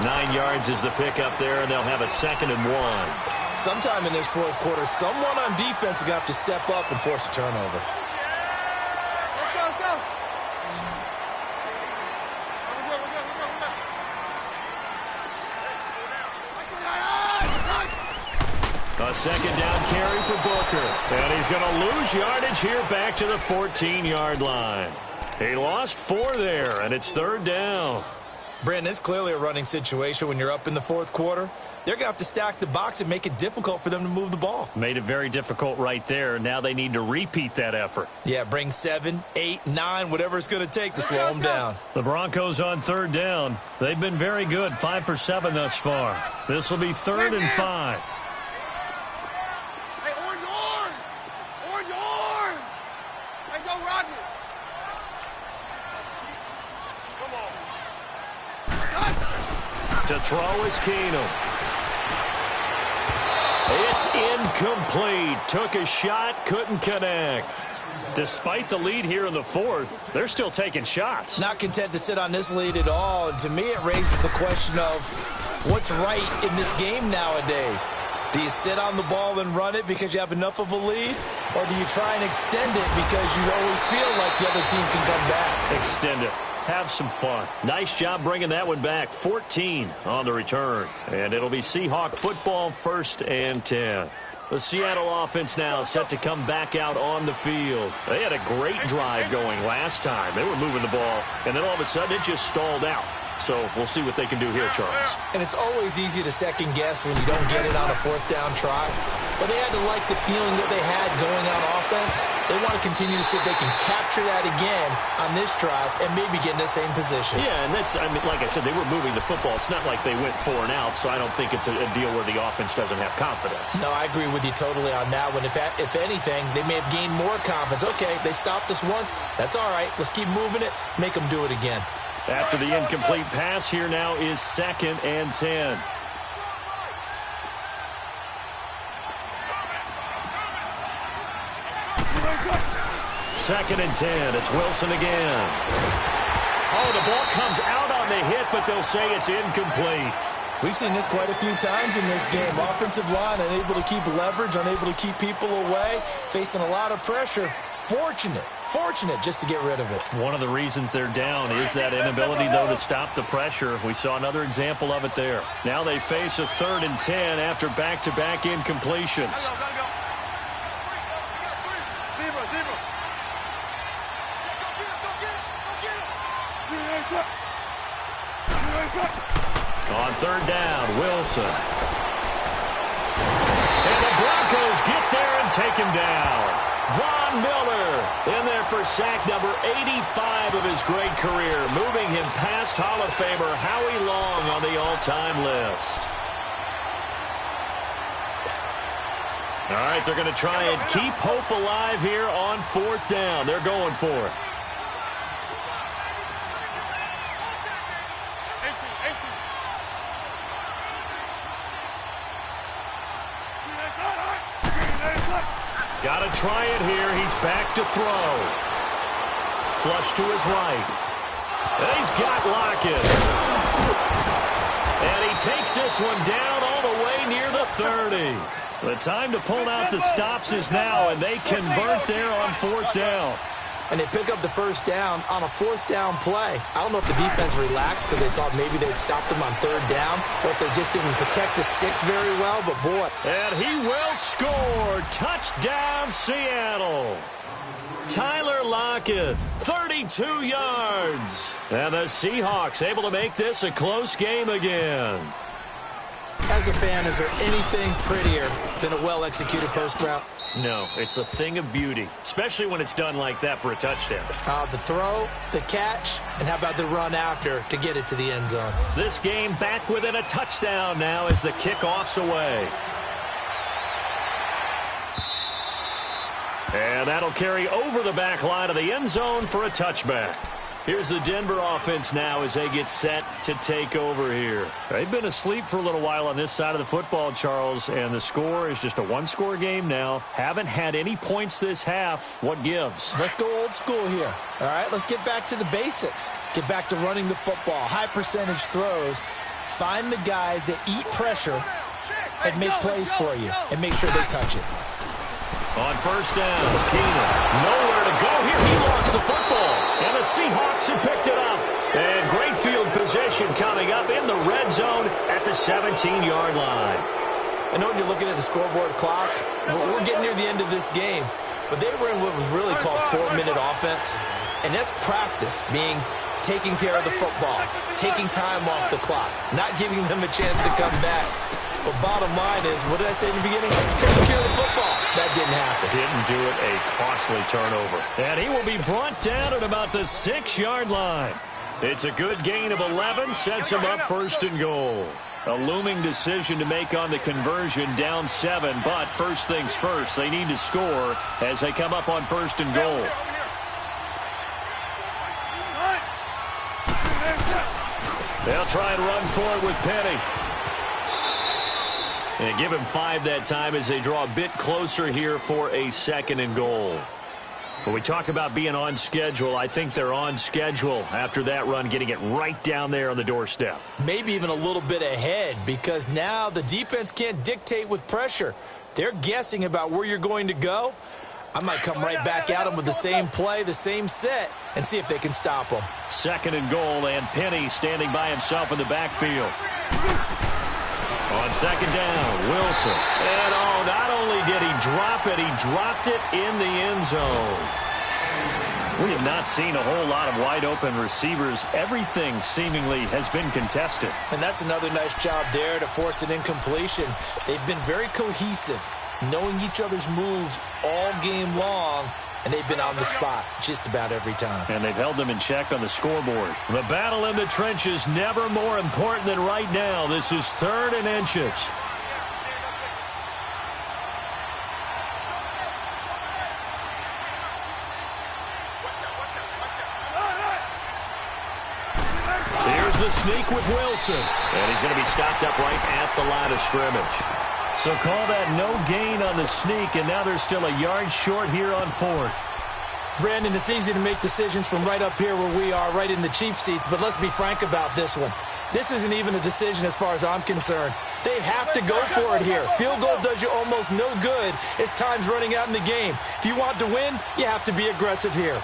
9 yards is the pickup there, and they'll have a 2nd and 1. Sometime in this 4th quarter, someone on defense is going to have to step up and force a turnover. A 2nd down carry for Booker. And he's going to lose yardage here back to the 14-yard line. He lost 4 there, and it's 3rd down. Brandon, it's clearly a running situation when you're up in the 4th quarter. They're going to have to stack the box and make it difficult for them to move the ball. Made it very difficult right there. Now they need to repeat that effort. Yeah, bring 7, 8, 9, whatever it's going to take to slow them down. The Broncos on 3rd down. They've been very good, 5 for 7 thus far. This will be 3rd and 5. Hey, orange! Hey, go, Roger! To throw is Keenum. It's incomplete. Took a shot, couldn't connect. Despite the lead here in the 4th, they're still taking shots. Not content to sit on this lead at all. And to me, it raises the question of what's right in this game nowadays. Do you sit on the ball and run it because you have enough of a lead? Or do you try and extend it because you always feel like the other team can come back? Extend it. Have some fun. Nice job bringing that one back. 14 on the return. And it'll be Seahawk football, 1st and 10. The Seattle offense now set to come back out on the field. They had a great drive going last time. They were moving the ball, and then all of a sudden it just stalled out. So we'll see what they can do here, Charles. And it's always easy to second guess when you don't get it on a 4th down try. But they had to like the feeling that they had going on offense. They want to continue to see if they can capture that again on this drive and maybe get in the same position. Yeah, and that's, I mean, like I said, they were moving the football. It's not like they went 4 and out, so I don't think it's a deal where the offense doesn't have confidence. No, I agree with you totally on that one. If anything, they may have gained more confidence. Okay, they stopped us once. That's all right. Let's keep moving it. Make them do it again. After the incomplete pass, here now is 2nd and 10. Second and 10. It's Wilson again. Oh, the ball comes out on the hit, but they'll say it's incomplete. We've seen this quite a few times in this game. Offensive line unable to keep leverage, unable to keep people away, facing a lot of pressure. Fortunate just to get rid of it. One of the reasons they're down is that inability, though, to stop the pressure. We saw another example of it there. Now they face a 3rd and 10 after back-to-back incompletions. On 3rd down, Wilson. And the Broncos get there and take him down. Von Miller in there for sack number 85 of his great career, moving him past Hall of Famer Howie Long on the all-time list. All right, they're going to try and keep hope alive here on 4th down. They're going for it. Got to try it here. He's back to throw. Flush to his right. And he's got Lockett. And he takes this one down all the way near the 30. The time to pull out the stops is now, and they convert there on 4th down. And they pick up the 1st down on a 4th down play. I don't know if the defense relaxed because they thought maybe they'd stopped them on 3rd down, or if they just didn't protect the sticks very well, but boy. And he will score. Touchdown, Seattle. Tyler Lockett, 32 yards. And the Seahawks able to make this a close game again. As a fan, is there anything prettier than a well-executed post route? No, it's a thing of beauty, especially when it's done like that for a touchdown. The throw, the catch, and how about the run after to get it to the end zone? This game back within a touchdown now as the kickoff's away. And that'll carry over the back line of the end zone for a touchback. Here's the Denver offense now as they get set to take over here. They've been asleep for a little while on this side of the football, Charles, and the score is just a one-score game now. Haven't had any points this half. What gives? Let's go old school here. All right, let's get back to the basics. Get back to running the football, high percentage throws. Find the guys that eat pressure and make plays for you and make sure they touch it. On 1st down, Keenan, nowhere to go here. He lost the football, and the Seahawks have picked it up. And great field position coming up in the red zone at the 17-yard line. I know when you're looking at the scoreboard clock, we're getting near the end of this game, but they were in what was really called 4-minute offense, and that's practice, being taking care of the football, taking time off the clock, not giving them a chance to come back. But bottom line is, what did I say in the beginning? Taking care of the football. That didn't happen. Didn't do it. A costly turnover. And he will be brought down at about the 6-yard line. It's a good gain of 11. Sets him up 1st and goal. A looming decision to make on the conversion, down 7. But first things first, they need to score as they come up on 1st and goal. They'll try and run for it with Penny. And give him 5 that time as they draw a bit closer here for a 2nd and goal. When we talk about being on schedule, I think they're on schedule after that run, getting it right down there on the doorstep. Maybe even a little bit ahead, because now the defense can't dictate with pressure. They're guessing about where you're going to go. I might come right back at them with the same play, the same set, and see if they can stop them. 2nd and goal, and Penny standing by himself in the backfield. On 2nd down, Wilson. And not only did he drop it, he dropped it in the end zone. We have not seen a whole lot of wide-open receivers. Everything seemingly has been contested. And that's another nice job there to force an incompletion. They've been very cohesive, knowing each other's moves all game long, and they've been on the spot just about every time. And they've held them in check on the scoreboard. The battle in the trenches never more important than right now. This is 3rd and inches. Here's the sneak with Wilson. And he's going to be stopped up right at the line of scrimmage. So call that no gain on the sneak, and now they're still a yard short here on 4th. Brandon, it's easy to make decisions from right up here where we are, right in the cheap seats, but let's be frank about this one. This isn't even a decision as far as I'm concerned. They have to go for it here. Field goal does you almost no good as time's running out in the game. If you want to win, you have to be aggressive here.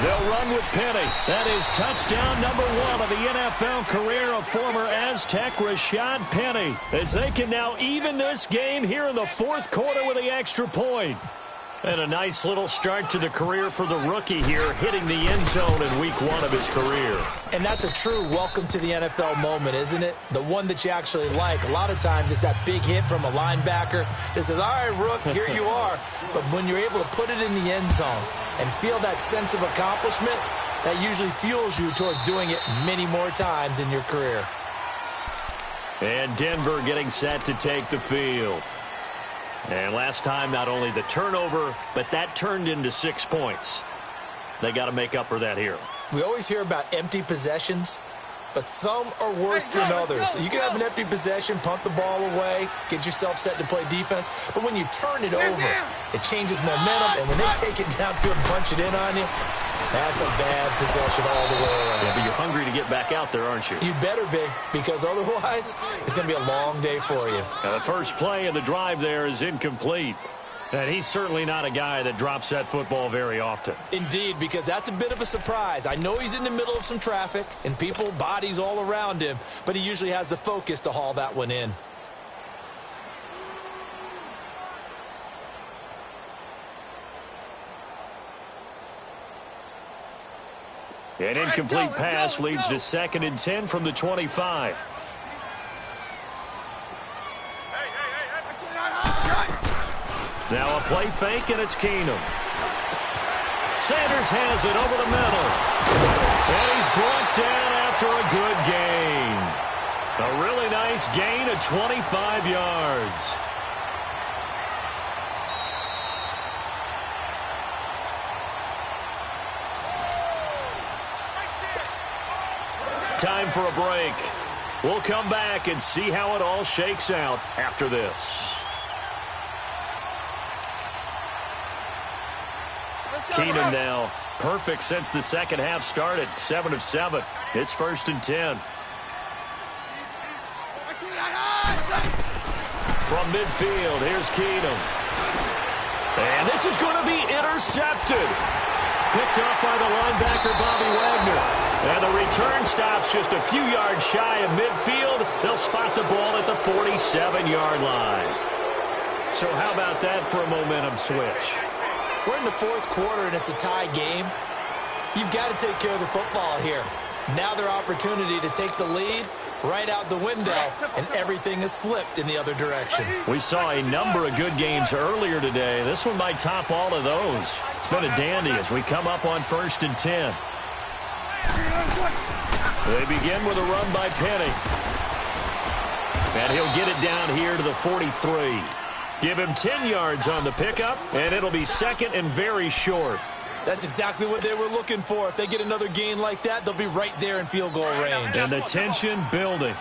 They'll run with Penny. That is touchdown number 1 of the NFL career of former Aztec Rashad Penny, as they can now even this game here in the 4th quarter with the extra point. And a nice little start to the career for the rookie here, hitting the end zone in week 1 of his career. And that's a true welcome to the NFL moment, isn't it? The one that you actually like. A lot of times it's that big hit from a linebacker that says, all right, Rook, here you are. But when you're able to put it in the end zone and feel that sense of accomplishment, that usually fuels you towards doing it many more times in your career. And Denver getting set to take the field. And last time, not only the turnover, but that turned into 6 points. They got to make up for that here. We always hear about empty possessions, but some are worse than others. You can have an empty possession, punt the ball away, get yourself set to play defense, but when you turn it over, it changes momentum, and when they take it downfield and punch it in on you, that's a bad possession all the way around. Yeah, but you're hungry to get back out there, aren't you? You better be, because otherwise it's going to be a long day for you. Now, the first play of the drive there is incomplete. And he's certainly not a guy that drops that football very often. Indeed, because that's a bit of a surprise. I know he's in the middle of some traffic and people, bodies all around him, but he usually has the focus to haul that one in. An incomplete pass leads to 2nd and 10 from the 25. Now a play fake, and it's Keenum. Sanders has it over the middle. And he's brought down after a good gain. A really nice gain of 25 yards. Time for a break. We'll come back and see how it all shakes out after this. Keenum now perfect since the second half started. 7 of 7. It's 1st and 10. From midfield, here's Keenum. And this is going to be intercepted. Picked up by the linebacker, Bobby Wagner. And the return stops just a few yards shy of midfield. They'll spot the ball at the 47-yard line. So how about that for a momentum switch? We're in the 4th quarter, and it's a tie game. You've got to take care of the football here. Now their opportunity to take the lead right out the window, and everything is flipped in the other direction. We saw a number of good games earlier today. This one might top all of those. It's been a dandy as we come up on 1st and 10. They begin with a run by Penny. And he'll get it down here to the 43. Give him 10 yards on the pickup, and it'll be 2nd and very short. That's exactly what they were looking for. If they get another gain like that, they'll be right there in field goal range. And the tension building.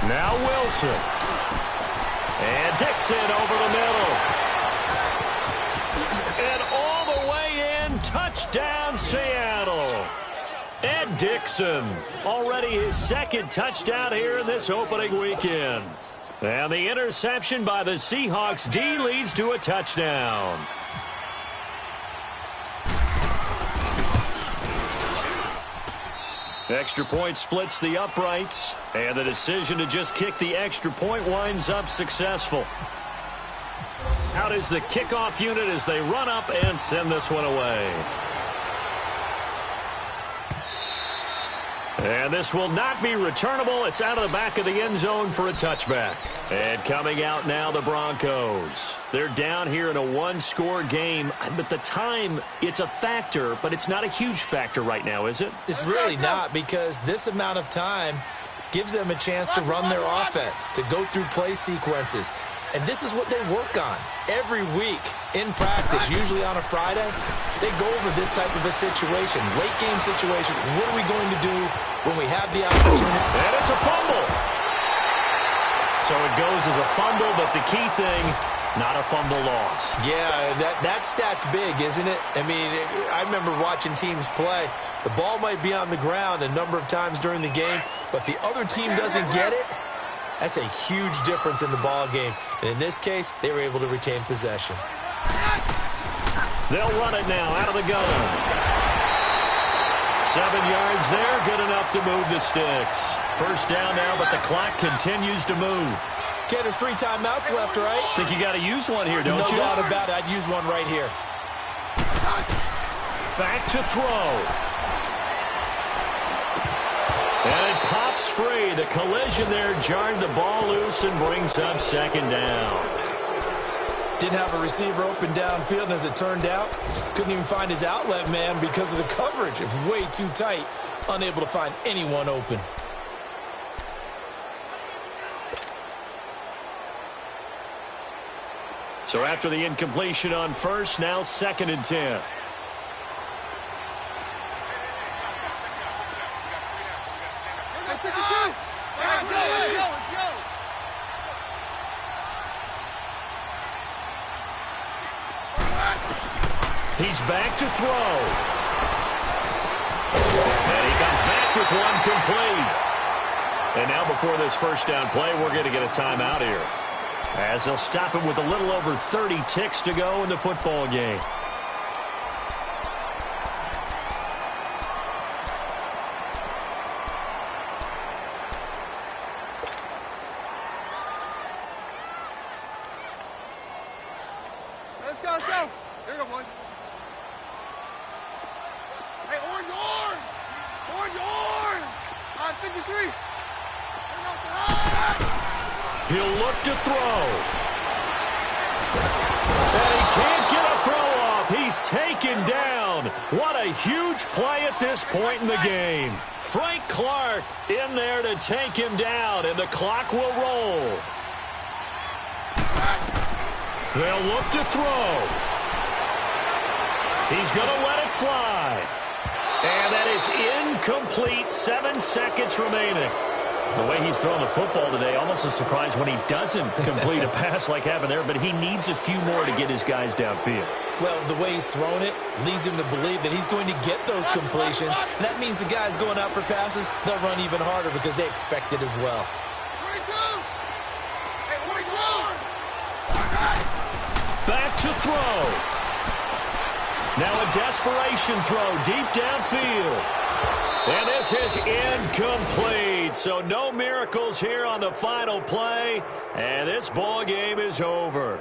Now Wilson. And Dixon over the middle. And all the way in, touchdown Seattle. Ed Dixon, already his 2nd touchdown here in this opening weekend. And the interception by the Seahawks D leads to a touchdown. Extra point splits the uprights, and the decision to just kick the extra point winds up successful. Out is the kickoff unit as they run up and send this one away. And this will not be returnable. It's out of the back of the end zone for a touchback. And coming out now, the Broncos. They're down here in a one-score game. But the time, it's a factor, but it's not a huge factor right now, is it? It's really not, because this amount of time, gives them a chance to run their offense, to go through play sequences. And this is what they work on every week in practice, usually on a Friday. They go over this type of a situation, late game situation. What are we going to do when we have the opportunity? And it's a fumble. So it goes as a fumble, but the key thing, not a fumble loss. Yeah, that stat's big, isn't it? I mean, I remember watching teams play. The ball might be on the ground a number of times during the game, but the other team doesn't get it. That's a huge difference in the ball game. And in this case, they were able to retain possession. They'll run it now out of the gun. 7 yards there, good enough to move the sticks. First down now, but the clock continues to move. Okay, there's 3 timeouts left, right? Think you got to use one here, don't you? No doubt about it. I'd use one right here. Back to throw. And it pops free. The collision there jarred the ball loose and brings up second down. Didn't have a receiver open downfield, and as it turned out, couldn't even find his outlet man because of the coverage. It was way too tight, unable to find anyone open. So after the incompletion on first, now 2nd and 10. He's back to throw. And he comes back with one complete. And now before this first down play, we're going to get a timeout here, as they'll stop it with a little over 30 ticks to go in the football game. Let's go, let's go. Here we go, boys. Hey, orange, orange! Orange, orange! 53. He'll look to throw. And he can't get a throw off. He's taken down. What a huge play at this point in the game. Frank Clark in there to take him down, and the clock will roll. They'll look to throw. He's going to let it fly. And that is incomplete. 7 seconds remaining. The way he's throwing the football today, almost a surprise when he doesn't complete a pass like happened there, but he needs a few more to get his guys downfield. Well, the way he's thrown it leads him to believe that he's going to get those completions. And that means the guys going out for passes, they'll run even harder because they expect it as well. Back to throw. Now a desperation throw deep downfield. And this is incomplete. So no miracles here on the final play. And this ball game is over.